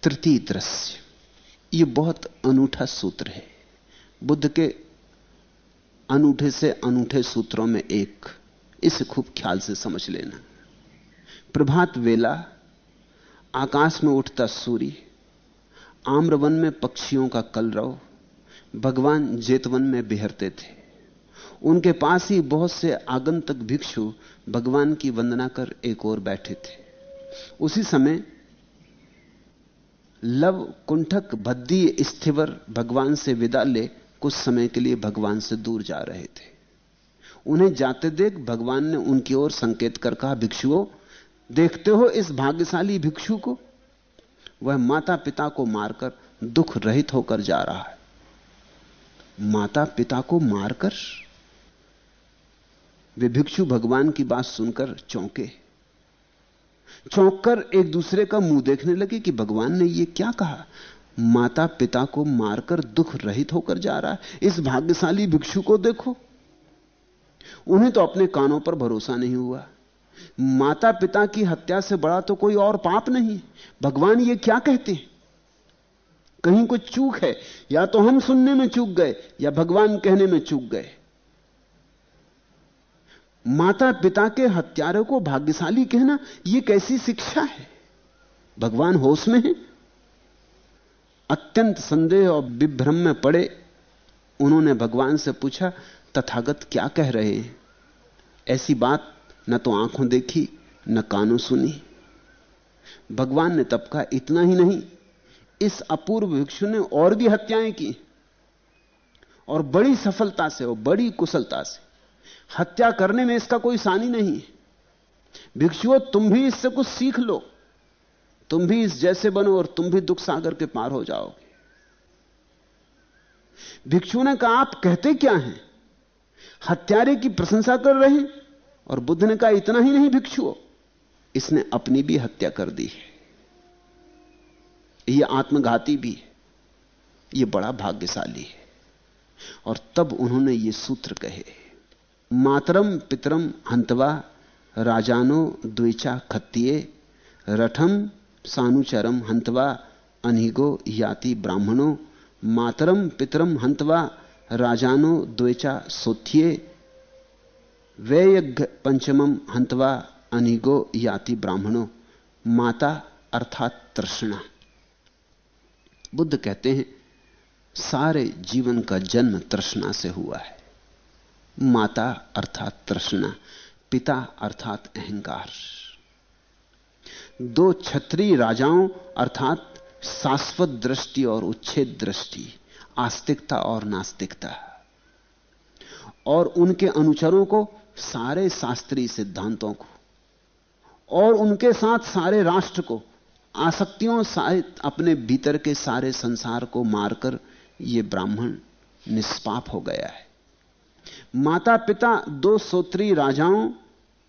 तृतीय दृश्य, यह बहुत अनूठा सूत्र है, बुद्ध के अनूठे से अनूठे सूत्रों में एक। इसे खूब ख्याल से समझ लेना। प्रभात वेला, आकाश में उठता सूर्य, आम्रवन में पक्षियों का कलरव, भगवान जेतवन में बिहरते थे। उनके पास ही बहुत से आगंतुक भिक्षु भगवान की वंदना कर एक ओर बैठे थे। उसी समय लव कुंठक भद्दी स्थिवर भगवान से विदा ले कुछ समय के लिए भगवान से दूर जा रहे थे। उन्हें जाते देख भगवान ने उनकी ओर संकेत कर कहा, भिक्षुओं, देखते हो इस भाग्यशाली भिक्षु को? वह माता पिता को मारकर दुख रहित होकर जा रहा है। माता पिता को मारकर? वे भिक्षु भगवान की बात सुनकर चौंके। चौंककर एक दूसरे का मुंह देखने लगे कि भगवान ने यह क्या कहा? माता पिता को मारकर दुख रहित होकर जा रहा है। इस भाग्यशाली भिक्षु को देखो। उन्हें तो अपने कानों पर भरोसा नहीं हुआ। माता पिता की हत्या से बड़ा तो कोई और पाप नहीं। भगवान ये क्या कहते हैं? कहीं कुछ चूक है। या तो हम सुनने में चूक गए या भगवान कहने में चूक गए। माता पिता के हत्यारों को भाग्यशाली कहना, यह कैसी शिक्षा है? भगवान होश में है? अत्यंत संदेह और विभ्रम में पड़े उन्होंने भगवान से पूछा, तथागत क्या कह रहे हैं? ऐसी बात न तो आंखों देखी न कानों सुनी। भगवान ने तब कहा, इतना ही नहीं, इस अपूर्व भिक्षु ने और भी हत्याएं की, और बड़ी सफलता से और बड़ी कुशलता से। हत्या करने में इसका कोई सानी नहीं है। भिक्षुओं, तुम भी इससे कुछ सीख लो। तुम भी इस जैसे बनो और तुम भी दुख सागर के पार हो जाओगे। भिक्षु ने कहा, आप कहते क्या हैं? हत्यारे की प्रशंसा कर रहे हैं? और बुद्ध ने कहा, इतना ही नहीं भिक्षुओं, इसने अपनी भी हत्या कर दी है। यह आत्मघाती भी है। यह बड़ा भाग्यशाली है। और तब उन्होंने ये सूत्र कहे, मातरम पितरम हंतवा राजानो द्वेचा खत्तिये रठम सानुचरम हंतवा अनिगो याति ब्राह्मणो मातरम पितरम हंतवा राजानो द्वेचा सोथ्ये वैयज्ञ पंचमम हंतवा अनिगो याति ब्राह्मणो। माता अर्थात तृष्णा। बुद्ध कहते हैं, सारे जीवन का जन्म तृष्णा से हुआ है। माता अर्थात तृष्णा, पिता अर्थात अहंकार। दो क्षत्रिय राजाओं अर्थात शाश्वत दृष्टि और उच्छेद दृष्टि, आस्तिकता और नास्तिकता, और उनके अनुचरों को सारे शास्त्रीय सिद्धांतों को, और उनके साथ सारे राष्ट्र को, आसक्तियों सहित अपने भीतर के सारे संसार को मारकर यह ब्राह्मण निष्पाप हो गया है। माता पिता दो सोत्रीय राजाओं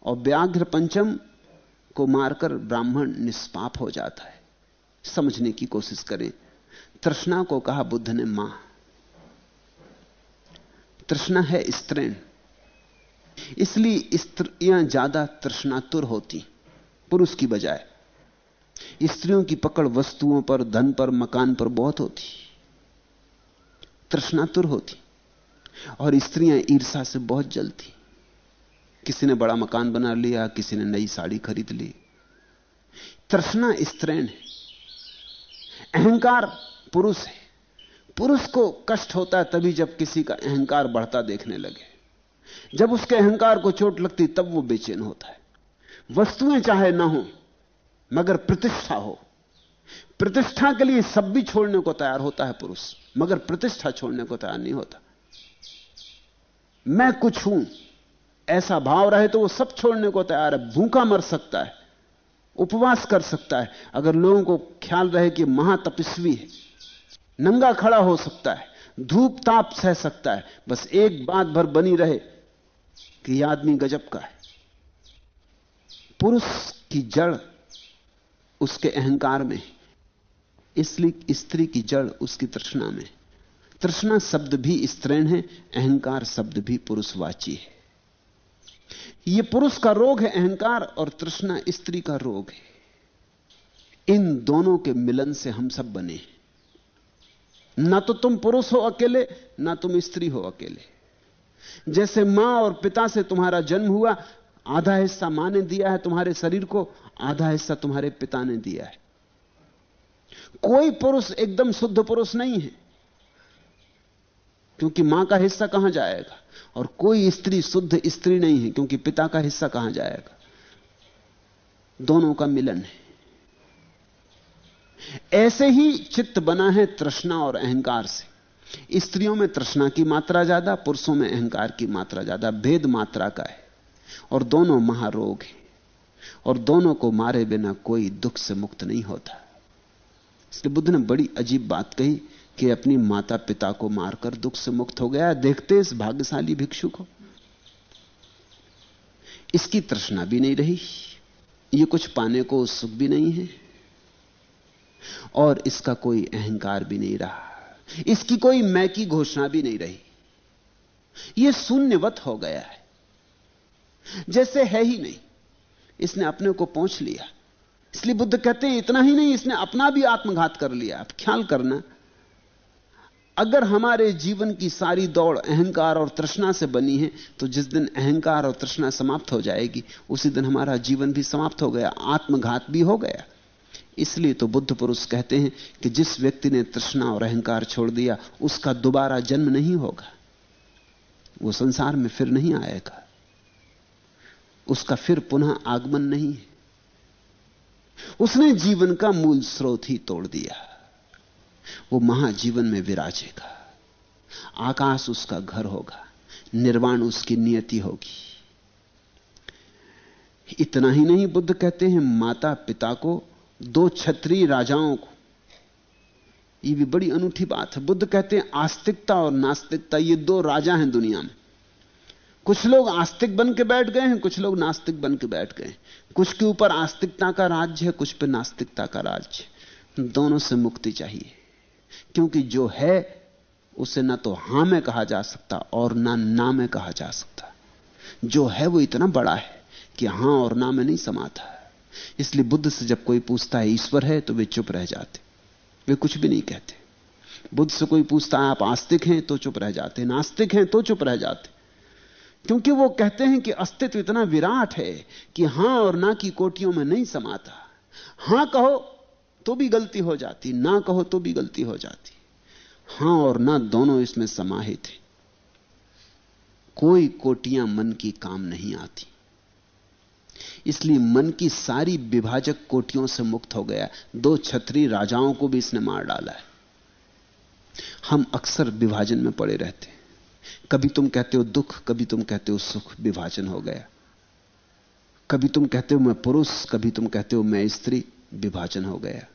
और व्याघ्र पंचम को मारकर ब्राह्मण निष्पाप हो जाता है। समझने की कोशिश करें। तृष्णा को कहा बुद्ध ने मां। तृष्णा है स्त्रीण, इसलिए स्त्रियां ज्यादा तृष्णातुर होती पुरुष की बजाय। स्त्रियों की पकड़ वस्तुओं पर, धन पर, मकान पर बहुत होती, तृष्णातुर होती। और स्त्रियां ईर्षा से बहुत जलती। किसी ने बड़ा मकान बना लिया, किसी ने नई साड़ी खरीद ली। तृष्णा स्त्रीण है, अहंकार पुरुष है। पुरुष को कष्ट होता है तभी जब किसी का अहंकार बढ़ता देखने लगे। जब उसके अहंकार को चोट लगती तब वो बेचैन होता है। वस्तुएं चाहे ना हो मगर प्रतिष्ठा हो। प्रतिष्ठा के लिए सब भी छोड़ने को तैयार होता है पुरुष, मगर प्रतिष्ठा छोड़ने को तैयार नहीं होता। मैं कुछ हूं ऐसा भाव रहे तो वो सब छोड़ने को तैयार है। भूखा मर सकता है, उपवास कर सकता है, अगर लोगों को ख्याल रहे कि महातपस्वी है। नंगा खड़ा हो सकता है, धूप ताप सह सकता है, बस एक बात भर बनी रहे कि यह आदमी गजब का है। पुरुष की जड़ उसके अहंकार में, इसलिए स्त्री की जड़ उसकी तृष्णा में। तृष्णा शब्द भी स्त्रीण है, अहंकार शब्द भी पुरुषवाची है। यह पुरुष का रोग है अहंकार, और तृष्णा स्त्री का रोग है। इन दोनों के मिलन से हम सब बने हैं। ना तो तुम पुरुष हो अकेले, ना तुम स्त्री हो अकेले। जैसे मां और पिता से तुम्हारा जन्म हुआ, आधा हिस्सा मां ने दिया है तुम्हारे शरीर को, आधा हिस्सा तुम्हारे पिता ने दिया है। कोई पुरुष एकदम शुद्ध पुरुष नहीं है, क्योंकि मां का हिस्सा कहां जाएगा, और कोई स्त्री शुद्ध स्त्री नहीं है, क्योंकि पिता का हिस्सा कहां जाएगा। दोनों का मिलन है। ऐसे ही चित्त बना है तृष्णा और अहंकार से। स्त्रियों में तृष्णा की मात्रा ज्यादा, पुरुषों में अहंकार की मात्रा ज्यादा, भेद मात्रा का है, और दोनों महारोग हैं, और दोनों को मारे बिना कोई दुख से मुक्त नहीं होता। इसलिए बुद्ध ने बड़ी अजीब बात कही कि अपनी माता पिता को मारकर दुख से मुक्त हो गया। देखते इस भाग्यशाली भिक्षु को, इसकी तृष्णा भी नहीं रही, ये कुछ पाने को उत्सुक भी नहीं है, और इसका कोई अहंकार भी नहीं रहा, इसकी कोई मैं की घोषणा भी नहीं रही। यह शून्यवत हो गया है, जैसे है ही नहीं। इसने अपने को पहुंच लिया। इसलिए बुद्ध कहते हैं इतना ही नहीं, इसने अपना भी आत्मघात कर लिया। अब ख्याल करना, अगर हमारे जीवन की सारी दौड़ अहंकार और तृष्णा से बनी है, तो जिस दिन अहंकार और तृष्णा समाप्त हो जाएगी, उसी दिन हमारा जीवन भी समाप्त हो गया, आत्मघात भी हो गया। इसलिए तो बुद्ध पुरुष कहते हैं कि जिस व्यक्ति ने तृष्णा और अहंकार छोड़ दिया, उसका दोबारा जन्म नहीं होगा, वो संसार में फिर नहीं आएगा, उसका फिर पुनः आगमन नहीं है। उसने जीवन का मूल स्रोत ही तोड़ दिया। वो महाजीवन में विराजेगा, आकाश उसका घर होगा, निर्वाण उसकी नियति होगी। इतना ही नहीं, बुद्ध कहते हैं माता पिता को, दो क्षत्रिय राजाओं को, यह भी बड़ी अनूठी बात है। बुद्ध कहते हैं आस्तिकता और नास्तिकता, ये दो राजा हैं दुनिया में। कुछ लोग आस्तिक बन के बैठ गए हैं, कुछ लोग नास्तिक बन के बैठ गए हैं। कुछ के ऊपर आस्तिकता का राज्य है, कुछ पे नास्तिकता का राज्य। दोनों से मुक्ति चाहिए, क्योंकि जो है उसे ना तो हां में कहा जा सकता और ना में कहा जा सकता। जो है वो इतना बड़ा है कि हां और ना में नहीं समाता। इसलिए बुद्ध से जब कोई पूछता है ईश्वर है, तो वे चुप रह जाते, वे कुछ भी नहीं कहते। बुद्ध से कोई पूछता है आप आस्तिक हैं, तो चुप रह जाते, नास्तिक हैं तो चुप रह जाते, क्योंकि वो कहते हैं कि अस्तित्व इतना विराट है कि हां और ना की कोटियों में नहीं समाता। हां कहो तो भी गलती हो जाती, ना कहो तो भी गलती हो जाती। हां और ना दोनों इसमें समाहित है। कोई कोटियां मन की काम नहीं आती। इसलिए मन की सारी विभाजक कोटियों से मुक्त हो गया। दो क्षत्रिय राजाओं को भी इसने मार डाला है। हम अक्सर विभाजन में पड़े रहते हैं। कभी तुम कहते हो दुख, कभी तुम कहते हो सुख, विभाजन हो गया। कभी तुम कहते हो मैं पुरुष, कभी तुम कहते हो मैं स्त्री, विभाजन हो गया।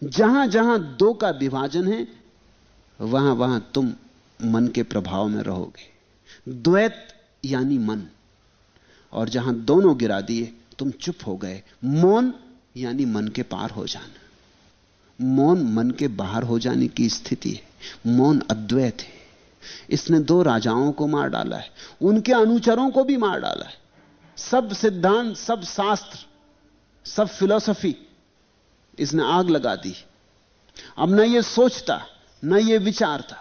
जहां जहां दो का विभाजन है, वहां वहां तुम मन के प्रभाव में रहोगे। द्वैत यानी मन। और जहां दोनों गिरा दिए, तुम चुप हो गए। मौन यानी मन के पार हो जाना। मौन मन के बाहर हो जाने की स्थिति है। मौन अद्वैत है। इसने दो राजाओं को मार डाला है, उनके अनुचरों को भी मार डाला है। सब सिद्धांत, सब शास्त्र, सब फिलॉसफी इसने आग लगा दी। अब न ये सोचता, न ये विचारता,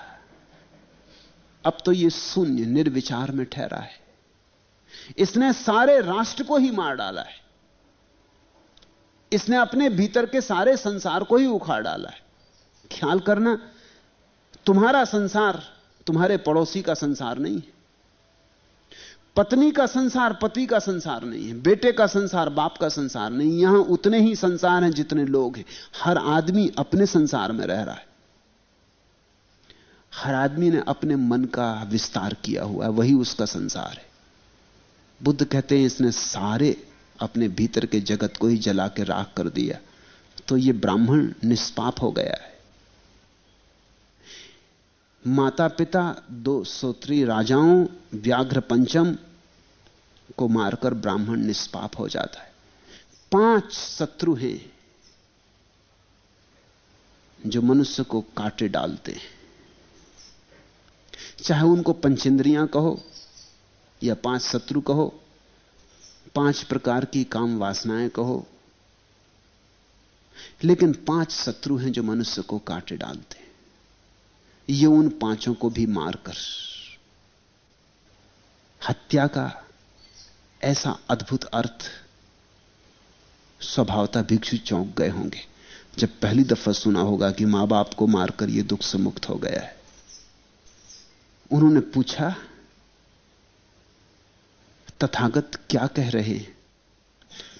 अब तो ये शून्य निर्विचार में ठहरा है। इसने सारे राष्ट्र को ही मार डाला है। इसने अपने भीतर के सारे संसार को ही उखाड़ डाला है। ख्याल करना, तुम्हारा संसार तुम्हारे पड़ोसी का संसार नहीं है। पत्नी का संसार पति का संसार नहीं है। बेटे का संसार बाप का संसार नहीं। यहां उतने ही संसार हैं जितने लोग हैं। हर आदमी अपने संसार में रह रहा है। हर आदमी ने अपने मन का विस्तार किया हुआ है, वही उसका संसार है। बुद्ध कहते हैं इसने सारे अपने भीतर के जगत को ही जला के राख कर दिया, तो यह ब्राह्मण निष्पाप हो गया है। माता पिता, दो क्षत्रिय राजाओं, व्याघ्र पंचम को मारकर ब्राह्मण निष्पाप हो जाता है। 5 शत्रु हैं जो मनुष्य को काटे डालते हैं। चाहे उनको पंचेंद्रियां कहो या 5 शत्रु कहो, 5 प्रकार की काम वासनाएं कहो, लेकिन 5 शत्रु हैं जो मनुष्य को काटे डालते हैं। ये उन 5 को भी मारकर, हत्या का ऐसा अद्भुत अर्थ स्वभावतः भिक्षु चौंक गए होंगे जब पहली दफा सुना होगा कि मां बाप को मारकर यह दुख से मुक्त हो गया है। उन्होंने पूछा, तथागत क्या कह रहे हैं?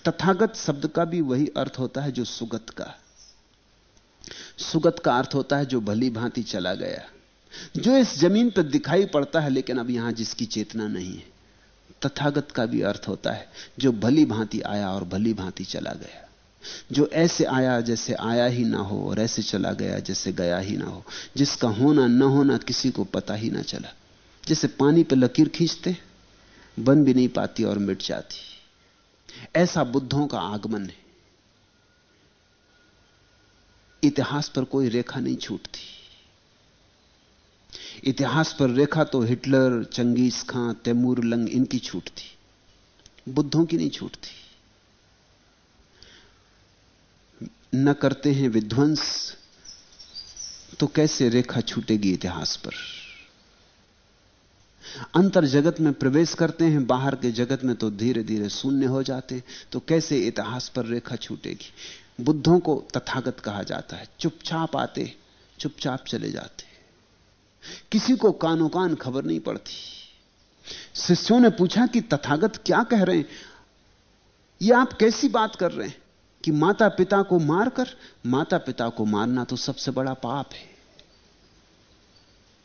तथागत शब्द का भी वही अर्थ होता है जो सुगत का। सुगत का अर्थ होता है जो भली भांति चला गया, जो इस जमीन पर दिखाई पड़ता है लेकिन अब यहां जिसकी चेतना नहीं है। तथागत का भी अर्थ होता है जो भली भांति आया और भली भांति चला गया, जो ऐसे आया जैसे आया ही ना हो और ऐसे चला गया जैसे गया ही ना हो, जिसका होना न होना किसी को पता ही ना चला। जैसे पानी पर लकीर खींचते, बन भी नहीं पाती और मिट जाती, ऐसा बुद्धों का आगमन है। इतिहास पर कोई रेखा नहीं छूटती। इतिहास पर रेखा तो हिटलर, चंगेज खां, तैमूर लंग इनकी छूटती, बुद्धों की नहीं छूटती। न करते हैं विध्वंस तो कैसे रेखा छूटेगी इतिहास पर? अंतर जगत में प्रवेश करते हैं, बाहर के जगत में तो धीरे धीरे शून्य हो जाते हैं, तो कैसे इतिहास पर रेखा छूटेगी? बुद्धों को तथागत कहा जाता है। चुपचाप आते, चुपचाप चले जाते, किसी को कानो कान खबर नहीं पड़ती। शिष्यों ने पूछा कि तथागत क्या कह रहे हैं? यह आप कैसी बात कर रहे हैं कि माता पिता को मारकर? माता पिता को मारना तो सबसे बड़ा पाप है।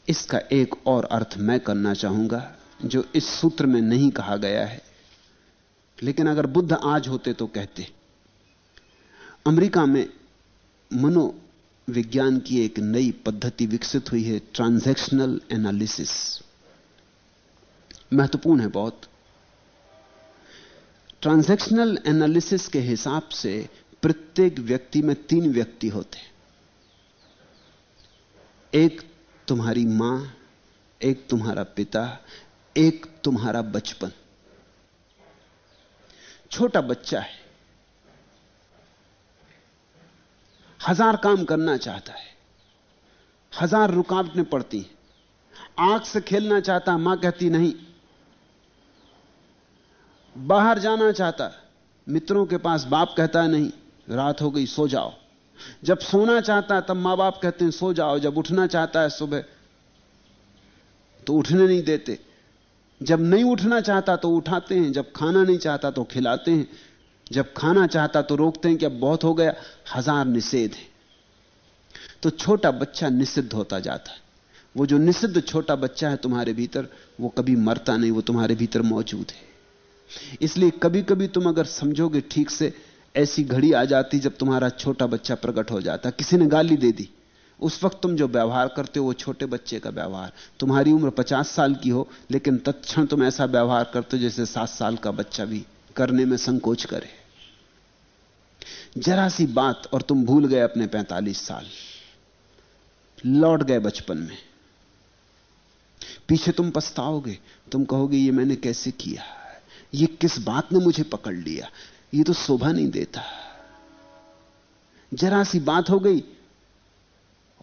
इसका एक और अर्थ मैं करना चाहूंगा जो इस सूत्र में नहीं कहा गया है, लेकिन अगर बुद्ध आज होते तो कहते। अमेरिका में मनोविज्ञान की एक नई पद्धति विकसित हुई है, ट्रांजैक्शनल एनालिसिस। महत्वपूर्ण है बहुत। ट्रांजैक्शनल एनालिसिस के हिसाब से प्रत्येक व्यक्ति में 3 व्यक्ति होते हैं। एक तुम्हारी मां, एक तुम्हारा पिता, एक तुम्हारा बचपन। छोटा बच्चा है, 1000 काम करना चाहता है, 1000 रुकावटें पड़ती हैं। आंख से खेलना चाहता, मां कहती नहीं। बाहर जाना चाहता, मित्रों के पास, बाप कहता है नहीं, रात हो गई सो जाओ। जब सोना चाहता है तब मां बाप कहते हैं सो जाओ। जब उठना चाहता है सुबह तो उठने नहीं देते। जब नहीं उठना चाहता तो उठाते हैं, जब खाना नहीं चाहता तो खिलाते हैं, जब खाना चाहता तो रोकते हैं कि अब बहुत हो गया। 1000 निषेध है। तो छोटा बच्चा निषिद्ध होता जाता है। वो जो निषिद्ध छोटा बच्चा है तुम्हारे भीतर, वो कभी मरता नहीं, वो तुम्हारे भीतर मौजूद है। इसलिए कभी कभी तुम अगर समझोगे ठीक से, ऐसी घड़ी आ जाती जब तुम्हारा छोटा बच्चा प्रकट हो जाता। किसी ने गाली दे दी, उस वक्त तुम जो व्यवहार करते हो वो छोटे बच्चे का व्यवहार। तुम्हारी उम्र 50 साल की हो, लेकिन तत्क्षण तुम ऐसा व्यवहार करते हो जैसे 7 साल का बच्चा भी करने में संकोच करे। जरा सी बात और तुम भूल गए अपने 45 साल, लौट गए बचपन में। पीछे तुम पछताओगे, तुम कहोगे ये मैंने कैसे किया, ये किस बात ने मुझे पकड़ लिया, ये तो शोभा नहीं देता। जरा सी बात हो गई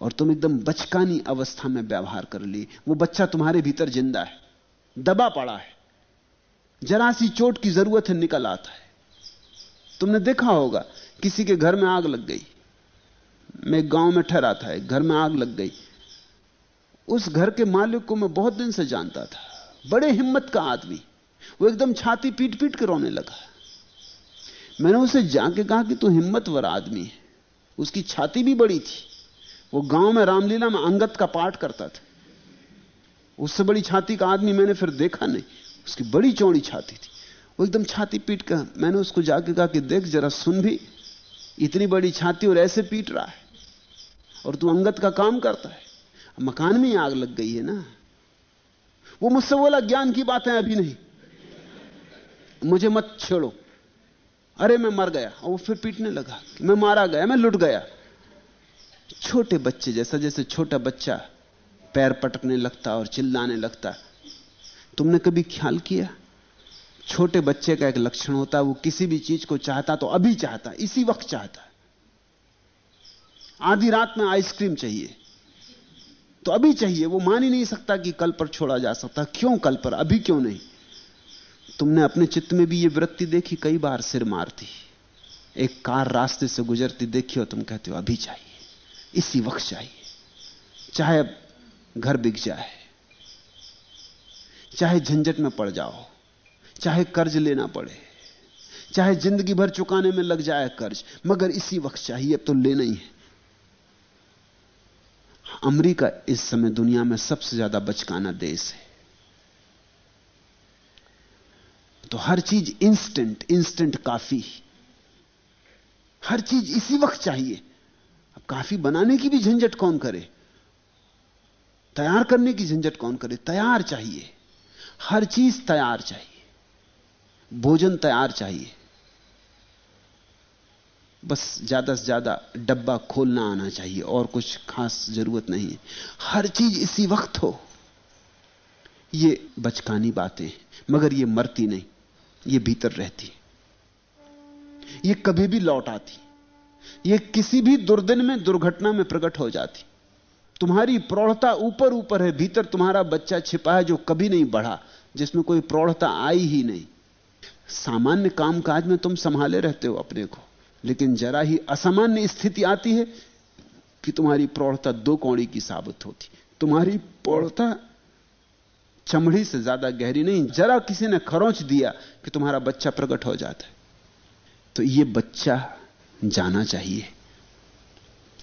और तुम एकदम बचकानी अवस्था में व्यवहार कर ली। वो बच्चा तुम्हारे भीतर जिंदा है, दबा पड़ा है। जरा सी चोट की जरूरत है, निकल आता है। तुमने देखा होगा किसी के घर में आग लग गई। मैं एक गांव में ठहरा था, एक घर में आग लग गई। उस घर के मालिक को मैं बहुत दिन से जानता था, बड़े हिम्मत का आदमी। वो एकदम छाती पीट पीट के रोने लगा। मैंने उसे जाके कहा कि तू हिम्मतवर आदमी है। उसकी छाती भी बड़ी थी। वो गांव में रामलीला में अंगद का पाठ करता था। उससे बड़ी छाती का आदमी मैंने फिर देखा नहीं। उसकी बड़ी चौड़ी छाती थी। वो एकदम छाती पीट कर, मैंने उसको जाके कहा कि देख जरा सुन भी, इतनी बड़ी छाती और ऐसे पीट रहा है, और तू अंगद का काम करता है। मकान में ही आग लग गई है ना। वो मुझसे बोला ज्ञान की बातें अभी नहीं, मुझे मत छेड़ो। अरे मैं मर गया। और वो फिर पीटने लगा कि मैं मारा गया, मैं लुट गया। छोटे बच्चे जैसा, जैसे छोटा बच्चा पैर पटकने लगता और चिल्लाने लगता। तुमने कभी ख्याल किया, छोटे बच्चे का एक लक्षण होता है, वो किसी भी चीज को चाहता तो अभी चाहता, इसी वक्त चाहता। आधी रात में आइसक्रीम चाहिए तो अभी चाहिए। वो मान ही नहीं सकता कि कल पर छोड़ा जा सकता। क्यों कल पर, अभी क्यों नहीं? तुमने अपने चित्त में भी ये वृत्ति देखी? कई बार सिर मारती, एक कार रास्ते से गुजरती देखी और तुम कहते हो अभी चाहिए, इसी वक्त चाहिए, चाहे अब घर बिक जाए, चाहे झंझट में पड़ जाओ, चाहे कर्ज लेना पड़े, चाहे जिंदगी भर चुकाने में लग जाए कर्ज, मगर इसी वक्त चाहिए, अब तो लेना ही है। अमेरिका इस समय दुनिया में सबसे ज्यादा बचकाना देश है। तो हर चीज इंस्टेंट, इंस्टेंट काफी, हर चीज इसी वक्त चाहिए। अब काफी बनाने की भी झंझट कौन करे, तैयार करने की झंझट कौन करे? तैयार चाहिए, हर चीज तैयार चाहिए, भोजन तैयार चाहिए, बस ज्यादा से ज्यादा डब्बा खोलना आना चाहिए और कुछ खास जरूरत नहीं है। हर चीज इसी वक्त हो। ये बचकानी बातें हैं, मगर ये मरती नहीं, ये भीतर रहती, ये कभी भी लौट आती, ये किसी भी दुर्दिन में, दुर्घटना में प्रकट हो जाती। तुम्हारी प्रौढ़ता ऊपर ऊपर है, भीतर तुम्हारा बच्चा छिपा है जो कभी नहीं बढ़ा, जिसमें कोई प्रौढ़ता आई ही नहीं। सामान्य कामकाज में तुम संभाले रहते हो अपने को, लेकिन जरा ही असामान्य स्थिति आती है कि तुम्हारी प्रौढ़ता दो कौड़ी की साबित होती। तुम्हारी प्रौढ़ता चमड़ी से ज्यादा गहरी नहीं, जरा किसी ने खरोंच दिया कि तुम्हारा बच्चा प्रकट हो जाता है। तो ये बच्चा जाना चाहिए,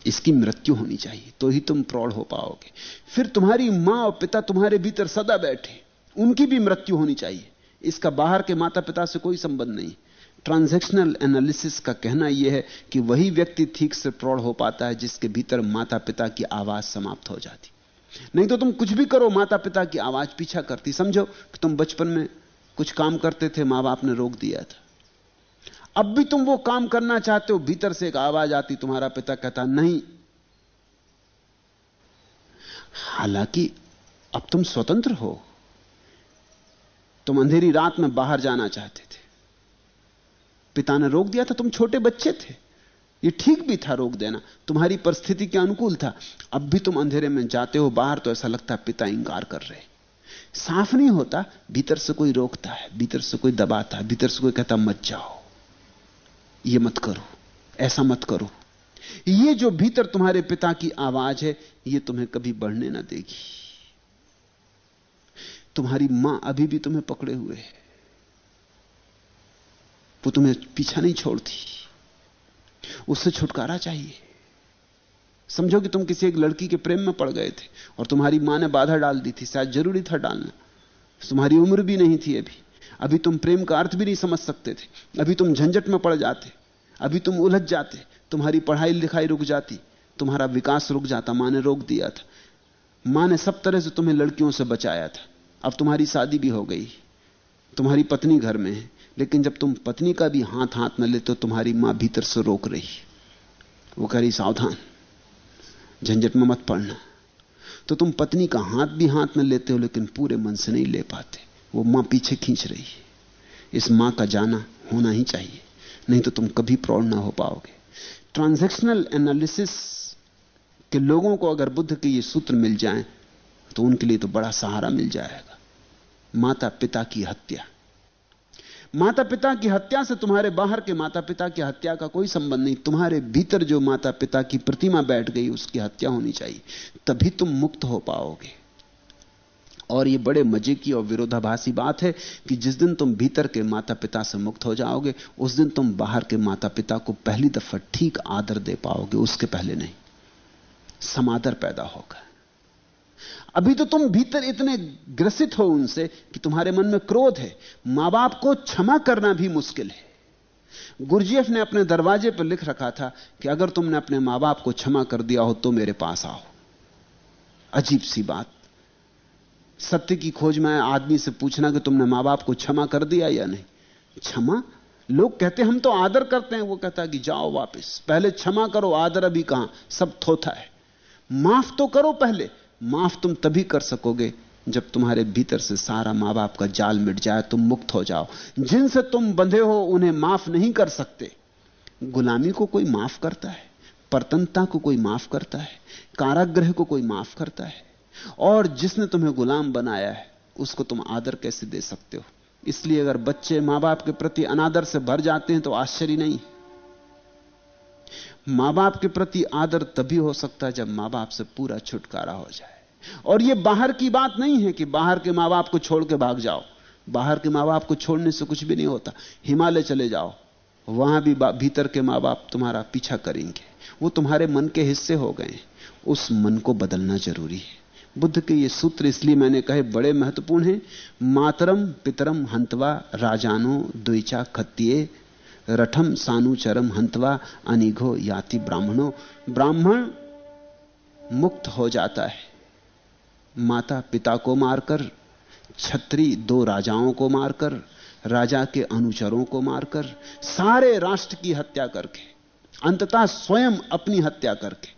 इसकी मृत्यु होनी चाहिए, तो ही तुम प्रौढ़ हो पाओगे। फिर तुम्हारी मां और पिता तुम्हारे भीतर सदा बैठे, उनकी भी मृत्यु होनी चाहिए। इसका बाहर के माता पिता से कोई संबंध नहीं। ट्रांजैक्शनल एनालिसिस का कहना यह है कि वही व्यक्ति ठीक से प्रौढ़ हो पाता है जिसके भीतर माता पिता की आवाज समाप्त हो जाती। नहीं तो तुम कुछ भी करो, माता पिता की आवाज पीछा करती। समझो कि तुम बचपन में कुछ काम करते थे, मां बाप ने रोक दिया था, अब भी तुम वो काम करना चाहते हो, भीतर से एक आवाज आती, तुम्हारा पिता कहता नहीं। हालांकि अब तुम स्वतंत्र हो, तुम अंधेरी रात में बाहर जाना चाहते थे, पिता ने रोक दिया था, तुम छोटे बच्चे थे, ये ठीक भी था रोक देना, तुम्हारी परिस्थिति के अनुकूल था। अब भी तुम अंधेरे में जाते हो बाहर तो ऐसा लगता है पिता इंकार कर रहे, साफ नहीं होता, भीतर से कोई रोकता है, भीतर से कोई दबाता है, भीतर से कोई कहता मत जाओ, ये मत करो, ऐसा मत करो। ये जो भीतर तुम्हारे पिता की आवाज है, ये तुम्हें कभी बढ़ने ना देगी। तुम्हारी मां अभी भी तुम्हें पकड़े हुए है, वो तुम्हें पीछा नहीं छोड़ती, उससे छुटकारा चाहिए। समझो कि तुम किसी एक लड़की के प्रेम में पड़ गए थे और तुम्हारी मां ने बाधा डाल दी थी, शायद जरूरी था डालना, तुम्हारी उम्र भी नहीं थी अभी तुम प्रेम का अर्थ भी नहीं समझ सकते थे, अभी तुम झंझट में पड़ जाते, अभी तुम उलझ जाते, तुम्हारी पढ़ाई लिखाई रुक जाती, तुम्हारा विकास रुक जाता। मां ने रोक दिया था, मां ने सब तरह से तुम्हें लड़कियों से बचाया था। अब तुम्हारी शादी भी हो गई, तुम्हारी पत्नी घर में है, लेकिन जब तुम पत्नी का भी हाथ हाथ न लेते तो तुम्हारी मां भीतर से रोक रही, वो कह रही सावधान, झंझट में मत पड़ना। तो तुम पत्नी का हाथ भी हाथ में लेते हो, लेकिन पूरे मन से नहीं ले पाते, वो मां पीछे खींच रही है। इस मां का जाना होना ही चाहिए, नहीं तो तुम कभी प्रौढ़ ना हो पाओगे। ट्रांजैक्शनल एनालिसिस के लोगों को अगर बुद्ध के ये सूत्र मिल जाएं तो उनके लिए तो बड़ा सहारा मिल जाएगा। माता पिता की हत्या, माता पिता की हत्या से तुम्हारे बाहर के माता पिता की हत्या का कोई संबंध नहीं। तुम्हारे भीतर जो माता पिता की प्रतिमा बैठ गई उसकी हत्या होनी चाहिए, तभी तुम मुक्त हो पाओगे। और यह बड़े मजे की और विरोधाभासी बात है कि जिस दिन तुम भीतर के माता पिता से मुक्त हो जाओगे, उस दिन तुम बाहर के माता पिता को पहली दफा ठीक आदर दे पाओगे, उसके पहले नहीं। समादर पैदा होगा। अभी तो तुम भीतर इतने ग्रसित हो उनसे कि तुम्हारे मन में क्रोध है। मां बाप को क्षमा करना भी मुश्किल है। गुरजीएफ ने अपने दरवाजे पर लिख रखा था कि अगर तुमने अपने मां बाप को क्षमा कर दिया हो तो मेरे पास आओ। अजीब सी बात, सत्य की खोज में आदमी से पूछना कि तुमने मां बाप को क्षमा कर दिया या नहीं। क्षमा, लोग कहते हम तो आदर करते हैं, वो कहता कि जाओ वापस, पहले क्षमा करो, आदर अभी कहां, सब थोथा है। माफ तो करो पहले। माफ तुम तभी कर सकोगे जब तुम्हारे भीतर से सारा मां बाप का जाल मिट जाए, तुम मुक्त हो जाओ। जिनसे तुम बंधे हो उन्हें माफ नहीं कर सकते। गुलामी को कोई माफ करता है? परतंत्रता को कोई माफ करता है, कारागृह को कोई माफ करता है, और जिसने तुम्हें गुलाम बनाया है उसको तुम आदर कैसे दे सकते हो? इसलिए अगर बच्चे मां बाप के प्रति अनादर से भर जाते हैं तो आश्चर्य नहीं। मां बाप के प्रति आदर तभी हो सकता है जब मां बाप से पूरा छुटकारा हो जाए। और यह बाहर की बात नहीं है कि बाहर के मां बाप को छोड़ के भाग जाओ। बाहर के मां बाप को छोड़ने से कुछ भी नहीं होता। हिमालय चले जाओ, वहां भी भीतर के मां बाप तुम्हारा पीछा करेंगे। वो तुम्हारे मन के हिस्से हो गए। उस मन को बदलना जरूरी है। बुद्ध के ये सूत्र इसलिए मैंने कहे बड़े महत्वपूर्ण हैं। मातरम पितरम हंतवा राजानो द्विचा खत्तिये रठम सानुचरम हंतवा अनिघो याति ब्राह्मणो। ब्राह्मण मुक्त हो जाता है माता पिता को मारकर, छत्री दो राजाओं को मारकर, राजा के अनुचरों को मारकर, सारे राष्ट्र की हत्या करके, अंततः स्वयं अपनी हत्या करके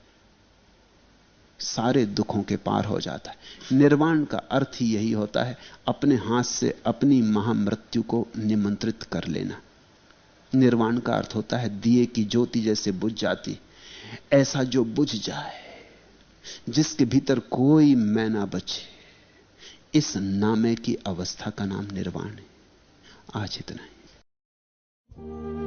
सारे दुखों के पार हो जाता है। निर्वाण का अर्थ ही यही होता है, अपने हाथ से अपनी महामृत्यु को निमंत्रित कर लेना। निर्वाण का अर्थ होता है दिए की ज्योति जैसे बुझ जाती, ऐसा जो बुझ जाए, जिसके भीतर कोई मैं ना बचे। इस नामे की अवस्था का नाम निर्वाण है। आज इतना ही।